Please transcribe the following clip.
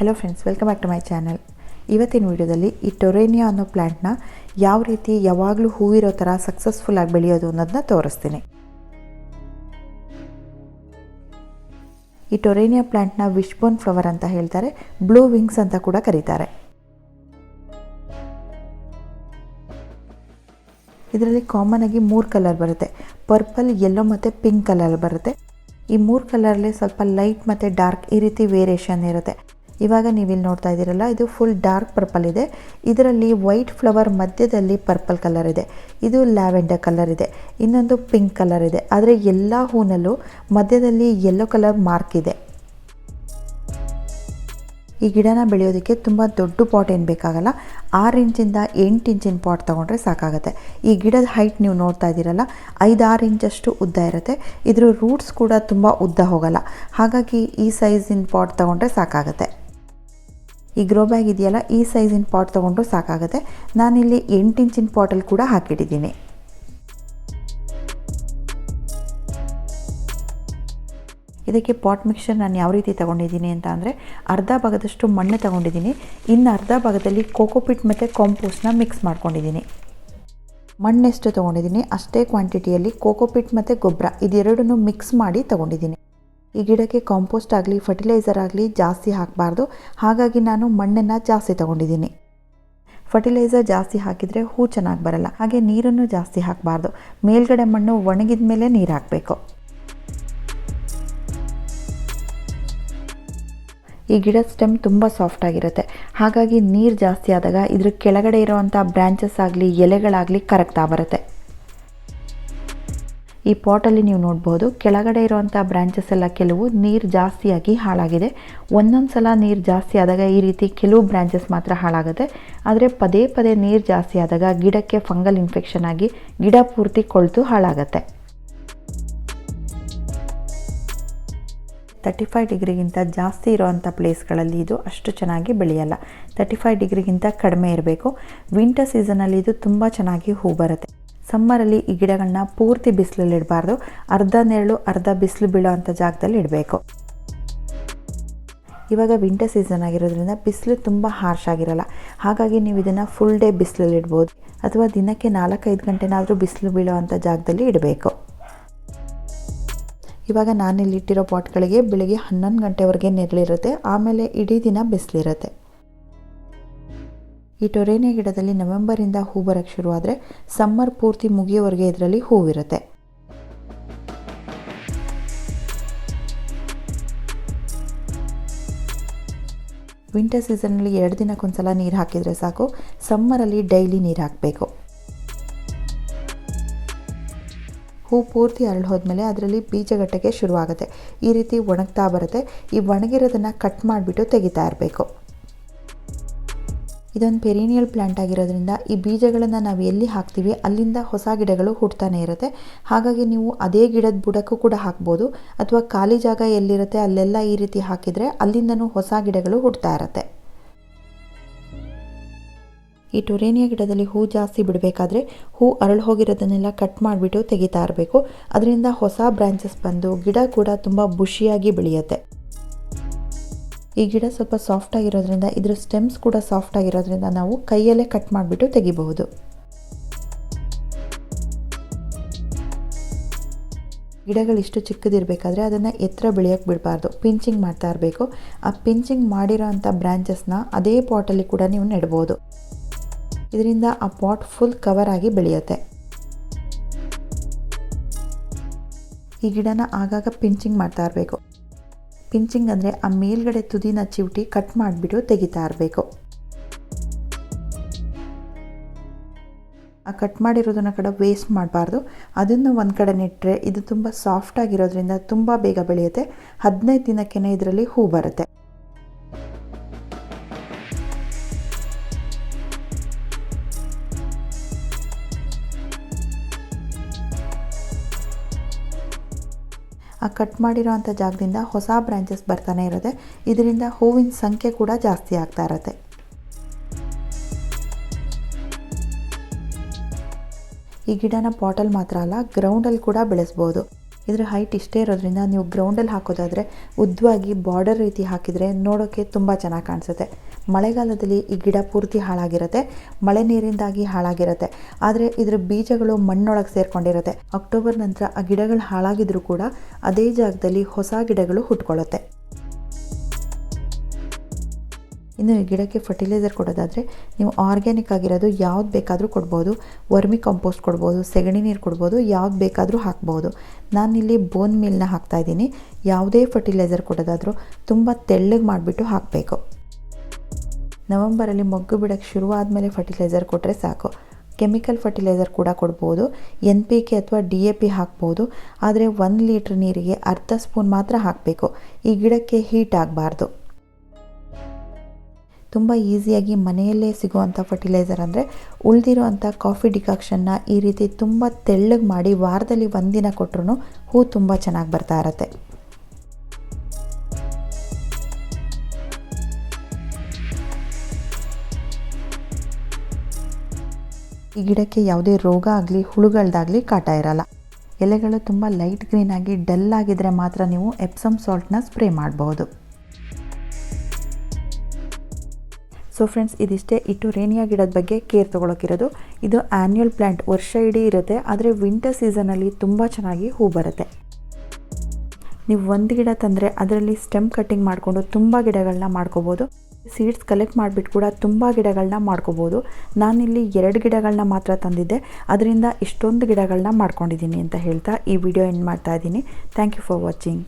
Hello friends, welcome back to my channel. ಇವತ್ತಿನ ವಿಡಿಯೋದಲ್ಲಿ ಈ ಟೊರೇನಿಯಾ ಅನ್ನೋ ಪ್ಲ್ಯಾಂಟ್ನ ಯಾವ ರೀತಿ ಯಾವಾಗಲೂ ಹೂವಿರೋ ಥರ ಸಕ್ಸಸ್ಫುಲ್ಲಾಗಿ ಬೆಳೆಯೋದು ಅನ್ನೋದನ್ನ ತೋರಿಸ್ತೀನಿ. ಈ ಟೊರೇನಿಯಾ ಪ್ಲ್ಯಾಂಟ್ನ ವಿಶ್ಬೋನ್ ಫ್ಲವರ್ ಅಂತ ಹೇಳ್ತಾರೆ, ಬ್ಲೂ ವಿಂಗ್ಸ್ ಅಂತ ಕೂಡ ಕರೀತಾರೆ. ಇದರಲ್ಲಿ ಕಾಮನ್ ಆಗಿ 3 ಕಲರ್ ಬರುತ್ತೆ. ಪರ್ಪಲ್, ಯೆಲ್ಲೋ ಮತ್ತು ಪಿಂಕ್ ಕಲರ್ ಬರುತ್ತೆ. ಈ 3 ಕಲರ್ಲಿ ಸ್ವಲ್ಪ ಲೈಟ್ ಮತ್ತು ಡಾರ್ಕ್ ಈ ರೀತಿ ವೇರಿಯೇಷನ್ ಇರುತ್ತೆ. ಇವಾಗ ನೀವಿಲ್ಲಿ ನೋಡ್ತಾ ಇದ್ದೀರಲ್ಲ, ಇದು ಫುಲ್ ಡಾರ್ಕ್ ಪರ್ಪಲ್ ಇದೆ. ಇದರಲ್ಲಿ ವೈಟ್ ಫ್ಲವರ್ ಮಧ್ಯದಲ್ಲಿ ಪರ್ಪಲ್ ಕಲರ್ ಇದೆ, ಇದು ಲ್ಯಾವೆಂಡರ್ ಕಲರ್ ಇದೆ, ಇನ್ನೊಂದು ಪಿಂಕ್ ಕಲರ್ ಇದೆ. ಆದರೆ ಎಲ್ಲ ಹೂನಲ್ಲೂ ಮಧ್ಯದಲ್ಲಿ ಯೆಲ್ಲೋ ಕಲರ್ ಮಾರ್ಕ್ ಇದೆ. ಈ ಗಿಡನ ಬೆಳೆಯೋದಕ್ಕೆ ತುಂಬ ದೊಡ್ಡ ಪಾಟ್ ಏನು ಬೇಕಾಗಲ್ಲ. 6 ಇಂಚಿಂದ 8 ಇಂಚಿನ ಪಾಟ್ ತೊಗೊಂಡ್ರೆ ಸಾಕಾಗುತ್ತೆ. ಈ ಗಿಡದ ಹೈಟ್ ನೀವು ನೋಡ್ತಾ ಇದ್ದೀರಲ್ಲ, 5-6 ಇಂಚಷ್ಟು ಉದ್ದ ಇರುತ್ತೆ. ಇದ್ರ ರೂಟ್ಸ್ ಕೂಡ ತುಂಬ ಉದ್ದ ಹೋಗಲ್ಲ. ಹಾಗಾಗಿ ಈ ಸೈಜಿನ ಪಾಟ್ ತೊಗೊಂಡ್ರೆ ಸಾಕಾಗುತ್ತೆ. ಈ ಗ್ರೋ ಬ್ಯಾಗ್ ಇದೆಯಲ್ಲ, ಈ ಸೈಜಿನ ಪಾಟ್ ತೊಗೊಂಡ್ರು ಸಾಕಾಗುತ್ತೆ. ನಾನಿಲ್ಲಿ 8 ಇಂಚಿನ ಪಾಟಲ್ಲಿ ಕೂಡ ಹಾಕಿಟ್ಟಿದ್ದೀನಿ. ಇದಕ್ಕೆ ಪಾಟ್ ಮಿಕ್ಸ್ಚರ್ ನಾನು ಯಾವ ರೀತಿ ತೊಗೊಂಡಿದ್ದೀನಿ ಅಂತ ಅಂದರೆ, ಅರ್ಧ ಭಾಗದಷ್ಟು ಮಣ್ಣು ತೊಗೊಂಡಿದ್ದೀನಿ, ಇನ್ನು ಅರ್ಧ ಭಾಗದಲ್ಲಿ ಕೋಕೋಪಿಟ್ ಮತ್ತು ಕಾಂಪೋಸ್ಟ್ನ ಮಿಕ್ಸ್ ಮಾಡ್ಕೊಂಡಿದ್ದೀನಿ. ಮಣ್ಣೆಷ್ಟು ತೊಗೊಂಡಿದ್ದೀನಿ ಅಷ್ಟೇ ಕ್ವಾಂಟಿಟಿಯಲ್ಲಿ ಕೋಕೋಪಿಟ್ ಮತ್ತು ಗೊಬ್ಬರ ಇದೆರಡನ್ನೂ ಮಿಕ್ಸ್ ಮಾಡಿ ತೊಗೊಂಡಿದ್ದೀನಿ. ಈ ಗಿಡಕ್ಕೆ ಕಾಂಪೋಸ್ಟ್ ಆಗಲಿ ಫರ್ಟಿಲೈಸರ್ ಆಗಲಿ ಜಾಸ್ತಿ ಹಾಕಬಾರ್ದು, ಹಾಗಾಗಿ ನಾನು ಮಣ್ಣನ್ನು ಜಾಸ್ತಿ ತೊಗೊಂಡಿದ್ದೀನಿ. ಫರ್ಟಿಲೈಸರ್ ಜಾಸ್ತಿ ಹಾಕಿದರೆ ಹೂ ಚೆನ್ನಾಗಿ ಬರಲ್ಲ. ಹಾಗೆ ನೀರನ್ನು ಜಾಸ್ತಿ ಹಾಕಬಾರ್ದು. ಮೇಲ್ಗಡೆ ಮಣ್ಣು ಒಣಗಿದ ಮೇಲೆ ನೀರು ಹಾಕಬೇಕು. ಈ ಗಿಡದ ಸ್ಟೆಮ್ ತುಂಬ ಸಾಫ್ಟಾಗಿರುತ್ತೆ. ಹಾಗಾಗಿ ನೀರು ಜಾಸ್ತಿ ಆದಾಗ ಇದ್ರ ಕೆಳಗಡೆ ಇರೋವಂಥ ಬ್ರ್ಯಾಂಚಸ್ ಆಗಲಿ ಎಲೆಗಳಾಗಲಿ ಕರಗ್ತಾ ಬರುತ್ತೆ. ಈ ಪಾಟಲ್ಲಿ ನೀವು ನೋಡ್ಬೋದು, ಕೆಳಗಡೆ ಇರೋವಂಥ ಬ್ರ್ಯಾಂಚಸ್ ಎಲ್ಲ ಕೆಲವು ನೀರು ಜಾಸ್ತಿಯಾಗಿ ಹಾಳಾಗಿದೆ. ಒಂದೊಂದು ಸಲ ನೀರು ಜಾಸ್ತಿ ಆದಾಗ ಈ ರೀತಿ ಕೆಲವು ಬ್ರ್ಯಾಂಚಸ್ ಮಾತ್ರ ಹಾಳಾಗುತ್ತೆ. ಆದರೆ ಪದೇ ಪದೇ ನೀರು ಜಾಸ್ತಿ ಆದಾಗ ಗಿಡಕ್ಕೆ ಫಂಗಲ್ ಇನ್ಫೆಕ್ಷನ್ ಆಗಿ ಗಿಡ ಪೂರ್ತಿ ಕೊಳೆತು ಹಾಳಾಗುತ್ತೆ. 35 ಡಿಗ್ರಿಗಿಂತ ಜಾಸ್ತಿ ಇರೋವಂಥ ಪ್ಲೇಸ್ಗಳಲ್ಲಿ ಇದು ಅಷ್ಟು ಚೆನ್ನಾಗಿ ಬೆಳೆಯಲ್ಲ. 35 ಡಿಗ್ರಿಗಿಂತ ಕಡಿಮೆ ಇರಬೇಕು. ವಿಂಟರ್ ಸೀಸನಲ್ಲಿ ಇದು ತುಂಬ ಚೆನ್ನಾಗಿ ಹೂ ಬರುತ್ತೆ. ಸಮ್ಮರಲ್ಲಿ ಈ ಗಿಡಗಳನ್ನ ಪೂರ್ತಿ ಬಿಸಿಲಲ್ಲಿ ಇಡಬಾರ್ದು. ಅರ್ಧ ನೆರಳು ಅರ್ಧ ಬಿಸಿಲು ಬೀಳೋ ಅಂಥ ಜಾಗದಲ್ಲಿ ಇಡಬೇಕು. ಇವಾಗ ವಿಂಟರ್ ಸೀಸನ್ ಆಗಿರೋದ್ರಿಂದ ಬಿಸಿಲು ತುಂಬ ಹಾರ್ಶ್ ಆಗಿರಲ್ಲ. ಹಾಗಾಗಿ ನೀವು ಇದನ್ನು ಫುಲ್ ಡೇ ಬಿಸಿಲಲ್ಲಿ ಇಡ್ಬೋದು, ಅಥವಾ ದಿನಕ್ಕೆ 4-5 ಗಂಟೆನಾದರೂ ಬಿಸಿಲು ಬೀಳೋ ಅಂಥ ಜಾಗದಲ್ಲಿ ಇಡಬೇಕು. ಇವಾಗ ನಾನಿಲ್ಲಿ ಇಟ್ಟಿರೋ ಪಾಟ್ಗಳಿಗೆ ಬೆಳಗ್ಗೆ 11 ಗಂಟೆವರೆಗೆ ನೆರಳಿರುತ್ತೆ, ಆಮೇಲೆ ಇಡೀ ದಿನ ಬಿಸಿಲಿರುತ್ತೆ. ಈ ಟೊರೇನಿಯಾ ಗಿಡದಲ್ಲಿ ನವೆಂಬರಿಂದ ಹೂ ಬರೋಕ್ಕೆ ಶುರುವಾದರೆ ಸಮ್ಮರ್ ಪೂರ್ತಿ ಮುಗಿಯೋವರೆಗೆ ಇದರಲ್ಲಿ ಹೂವಿರುತ್ತೆ. ವಿಂಟರ್ ಸೀಸನಲ್ಲಿ 2 ದಿನಕ್ಕೊಂದ್ಸಲ ನೀರು ಹಾಕಿದರೆ ಸಾಕು. ಸಮ್ಮರಲ್ಲಿ ಡೈಲಿ ನೀರು ಹಾಕಬೇಕು. ಹೂ ಪೂರ್ತಿ ಅರಳು ಹೋದ್ಮೇಲೆ ಅದರಲ್ಲಿ ಬೀಜಗಟ್ಟಕ್ಕೆ ಶುರುವಾಗುತ್ತೆ. ಈ ರೀತಿ ಒಣಗ್ತಾ ಬರುತ್ತೆ. ಈ ಒಣಗಿರೋದನ್ನು ಕಟ್ ಮಾಡಿಬಿಟ್ಟು ತೆಗಿತಾ ಇರಬೇಕು. ಇದೊಂದು ಪೆರಿನಿಯಲ್ ಪ್ಲ್ಯಾಂಟ್ ಆಗಿರೋದ್ರಿಂದ ಈ ಬೀಜಗಳನ್ನು ನಾವು ಎಲ್ಲಿ ಹಾಕ್ತೀವಿ ಅಲ್ಲಿಂದ ಹೊಸ ಗಿಡಗಳು ಹುಟ್ಟುತ್ತಾನೆ ಇರುತ್ತೆ. ಹಾಗಾಗಿ ನೀವು ಅದೇ ಗಿಡದ ಬುಡಕ್ಕೂ ಕೂಡ ಹಾಕ್ಬೋದು, ಅಥವಾ ಖಾಲಿ ಜಾಗ ಎಲ್ಲಿರುತ್ತೆ ಅಲ್ಲೆಲ್ಲ ಈ ರೀತಿ ಹಾಕಿದರೆ ಅಲ್ಲಿಂದನೂ ಹೊಸ ಗಿಡಗಳು ಹುಟ್ಟುತ್ತಾ ಇರುತ್ತೆ. ಈ ಟೊರೇನಿಯಾ ಗಿಡದಲ್ಲಿ ಹೂ ಜಾಸ್ತಿ ಬಿಡಬೇಕಾದ್ರೆ ಹೂ ಅರಳು ಹೋಗಿರೋದನ್ನೆಲ್ಲ ಕಟ್ ಮಾಡಿಬಿಟ್ಟು ತೆಗಿತಾ ಇರಬೇಕು. ಅದರಿಂದ ಹೊಸ ಬ್ರಾಂಚಸ್ ಬಂದು ಗಿಡ ಕೂಡ ತುಂಬ ಬುಷಿಯಾಗಿ ಬೆಳೆಯುತ್ತೆ. ಈ ಗಿಡ ಸ್ವಲ್ಪ ಸಾಫ್ಟ್ ಆಗಿರೋದ್ರಿಂದ ಇದರ ಸ್ಟೆಮ್ಸ್ ಕೂಡ ಸಾಫ್ಟ್ ಆಗಿರೋದ್ರಿಂದ ನಾವು ಕೈಯಲ್ಲೇ ಕಟ್ ಮಾಡಿಬಿಟ್ಟು ತೆಗಿಬಹುದು. ಗಿಡಗಳಿಷ್ಟು ಚಿಕ್ಕದಿರಬೇಕಾದ್ರೆ ಅದನ್ನು ಎತ್ತರ ಬೆಳೆಯೋಕ್ಕೆ ಬಿಡಬಾರ್ದು, ಪಿಂಚಿಂಗ್ ಮಾಡ್ತಾ ಇರಬೇಕು. ಆ ಪಿಂಚಿಂಗ್ ಮಾಡಿರೋ ಅಂಥ ಬ್ರಾಂಚಸ್ನ ಅದೇ ಪಾಟಲ್ಲಿ ಕೂಡ ನೀವು ನೆಡ್ಬೋದು. ಇದರಿಂದ ಆ ಪಾಟ್ ಫುಲ್ ಕವರ್ ಆಗಿ ಬೆಳೆಯುತ್ತೆ. ಈ ಗಿಡನ ಆಗಾಗ ಪಿಂಚಿಂಗ್ ಮಾಡ್ತಾ ಇರಬೇಕು. ಪಿಂಚಿಂಗ್ ಅಂದರೆ ಆ ಮೇಲ್ಗಡೆ ತುದಿನ ಚಿವುಟಿ ಕಟ್ ಮಾಡಿಬಿಟ್ಟು ತೆಗಿತಾ ಇರಬೇಕು. ಆ ಕಟ್ ಮಾಡಿರೋದನ್ನ ಕಡೆ ವೇಸ್ಟ್ ಮಾಡಬಾರ್ದು. ಅದನ್ನು ಒಂದು ಕಡೆ ನೆಟ್ಟರೆ ಇದು ತುಂಬ ಸಾಫ್ಟ್ ಆಗಿರೋದ್ರಿಂದ ತುಂಬ ಬೇಗ ಬೆಳೆಯುತ್ತೆ. 15 ದಿನಕ್ಕೇ ಇದರಲ್ಲಿ ಹೂ ಬರುತ್ತೆ. ಆ ಕಟ್ ಮಾಡಿರೋ ಅಂಥ ಜಾಗದಿಂದ ಹೊಸ ಬ್ರಾಂಚಸ್ ಬರ್ತಾನೆ ಇರುತ್ತೆ. ಇದರಿಂದ ಹೂವಿನ ಸಂಖ್ಯೆ ಕೂಡ ಜಾಸ್ತಿ ಆಗ್ತಾ ಇರುತ್ತೆ. ಈ ಗಿಡನ ಪಾಟಲ್ಲಿ ಮಾತ್ರ ಅಲ್ಲ, ಗ್ರೌಂಡಲ್ಲಿ ಕೂಡ ಬೆಳೆಸ್ಬೋದು. ಇದರ ಹೈಟ್ ಇಷ್ಟೇ ಇರೋದ್ರಿಂದ ನೀವು ಗ್ರೌಂಡಲ್ಲಿ ಹಾಕೋದಾದರೆ ಉದ್ದವಾಗಿ ಬಾರ್ಡರ್ ರೀತಿ ಹಾಕಿದರೆ ನೋಡೋಕ್ಕೆ ತುಂಬ ಚೆನ್ನಾಗಿ ಕಾಣಿಸುತ್ತೆ. ಮಳೆಗಾಲದಲ್ಲಿ ಈ ಗಿಡ ಪೂರ್ತಿ ಹಾಳಾಗಿರುತ್ತೆ, ಮಳೆ ನೀರಿಂದಾಗಿ ಹಾಳಾಗಿರುತ್ತೆ. ಆದರೆ ಇದರ ಬೀಜಗಳು ಮಣ್ಣೊಳಗೆ ಸೇರಿಕೊಂಡಿರುತ್ತೆ. ಅಕ್ಟೋಬರ್ ನಂತರ ಆ ಗಿಡಗಳು ಹಾಳಾಗಿದ್ರೂ ಕೂಡ ಅದೇ ಜಾಗದಲ್ಲಿ ಹೊಸ ಗಿಡಗಳು ಹುಟ್ಕೊಳ್ಳುತ್ತೆ. ಇನ್ನು ಈ ಗಿಡಕ್ಕೆ ಫರ್ಟಿಲೈಸರ್ ಕೊಡೋದಾದರೆ ನೀವು ಆರ್ಗ್ಯಾನಿಕ್ ಆಗಿರೋದು ಯಾವ್ದು ಬೇಕಾದರೂ ಕೊಡ್ಬೋದು. ವರ್ಮಿ ಕಾಂಪೋಸ್ಟ್ ಕೊಡ್ಬೋದು, ಸೆಗಣಿ ನೀರು ಕೊಡ್ಬೋದು, ಯಾವ್ದು ಬೇಕಾದರೂ ಹಾಕ್ಬೋದು. ನಾನಿಲ್ಲಿ ಬೋನ್ ಮೀಲ್ನ ಹಾಕ್ತಾಯಿದ್ದೀನಿ. ಯಾವುದೇ ಫರ್ಟಿಲೈಸರ್ ಕೊಡೋದಾದರೂ ತುಂಬ ತೆಳ್ಳಗೆ ಮಾಡಿಬಿಟ್ಟು ಹಾಕಬೇಕು. ನವಂಬರಲ್ಲಿ ಮೊಗ್ಗು ಬಿಡೋಕ್ಕೆ ಶುರುವಾದಮೇಲೆ ಫರ್ಟಿಲೈಸರ್ ಕೊಟ್ಟರೆ ಸಾಕು. ಕೆಮಿಕಲ್ ಫರ್ಟಿಲೈಸರ್ ಕೂಡ ಕೊಡ್ಬೋದು. NPK ಅಥವಾ DAP ಹಾಕ್ಬೋದು. ಆದರೆ 1 ಲೀಟ್ರ್ ನೀರಿಗೆ ಅರ್ಧ ಸ್ಪೂನ್ ಮಾತ್ರ ಹಾಕಬೇಕು. ಈ ಗಿಡಕ್ಕೆ ಹೀಟ್ ಆಗಬಾರ್ದು. ತುಂಬ ಈಸಿಯಾಗಿ ಮನೆಯಲ್ಲೇ ಸಿಗುವಂಥ ಫರ್ಟಿಲೈಸರ್ ಅಂದರೆ ಉಳಿದಿರೋವಂಥ ಕಾಫಿ ಡಿಕಾಕ್ಷನ್ನ ಈ ರೀತಿ ತುಂಬ ತೆಳ್ಳಗೆ ಮಾಡಿ ವಾರದಲ್ಲಿ 1 ದಿನ ಕೊಟ್ಟರು ಹೂ ತುಂಬ ಚೆನ್ನಾಗಿ ಬರ್ತಾ ಇರುತ್ತೆ. ಈ ಗಿಡಕ್ಕೆ ಯಾವುದೇ ರೋಗ ಆಗಲಿ ಹುಳುಗಳದ್ದಾಗಲಿ ಕಾಟ ಇರಲ್ಲ. ಎಲೆಗಳು ತುಂಬ ಲೈಟ್ ಗ್ರೀನ್ ಆಗಿ ಡಲ್ ಆಗಿದ್ದರೆ ಮಾತ್ರ ನೀವು ಎಪ್ಸಮ್ ಸಾಲ್ಟ್ನ ಸ್ಪ್ರೇ ಮಾಡಬಹುದು. ಸೊ ಫ್ರೆಂಡ್ಸ್, ಇದಿಷ್ಟೇ ಈ ಟೊರೇನಿಯಾ ಗಿಡದ ಬಗ್ಗೆ ಕೇರ್ ತೊಗೊಳಕ್ಕಿರೋದು. ಇದು ಆ್ಯನ್ಯುಯಲ್ ಪ್ಲ್ಯಾಂಟ್, ವರ್ಷ ಇಡೀ ಇರುತ್ತೆ. ಆದರೆ ವಿಂಟರ್ ಸೀಸನಲ್ಲಿ ತುಂಬ ಚೆನ್ನಾಗಿ ಹೂ ಬರುತ್ತೆ. ನೀವು ಒಂದು ಗಿಡ ತಂದರೆ ಅದರಲ್ಲಿ ಸ್ಟೆಮ್ ಕಟ್ಟಿಂಗ್ ಮಾಡಿಕೊಂಡು ತುಂಬ ಗಿಡಗಳನ್ನ ಮಾಡ್ಕೋಬೋದು. ಸೀಡ್ಸ್ ಕಲೆಕ್ಟ್ ಮಾಡಿಬಿಟ್ಟು ಕೂಡ ತುಂಬ ಗಿಡಗಳನ್ನ ಮಾಡ್ಕೋಬೋದು. ನಾನಿಲ್ಲಿ 2 ಗಿಡಗಳನ್ನ ಮಾತ್ರ ತಂದಿದ್ದೆ, ಅದರಿಂದ ಇಷ್ಟೊಂದು ಗಿಡಗಳನ್ನ ಮಾಡ್ಕೊಂಡಿದ್ದೀನಿ ಅಂತ ಹೇಳ್ತಾ ಈ ವಿಡಿಯೋ ಎಂಡ್ ಮಾಡ್ತಾ ಇದ್ದೀನಿ. Thank you for watching.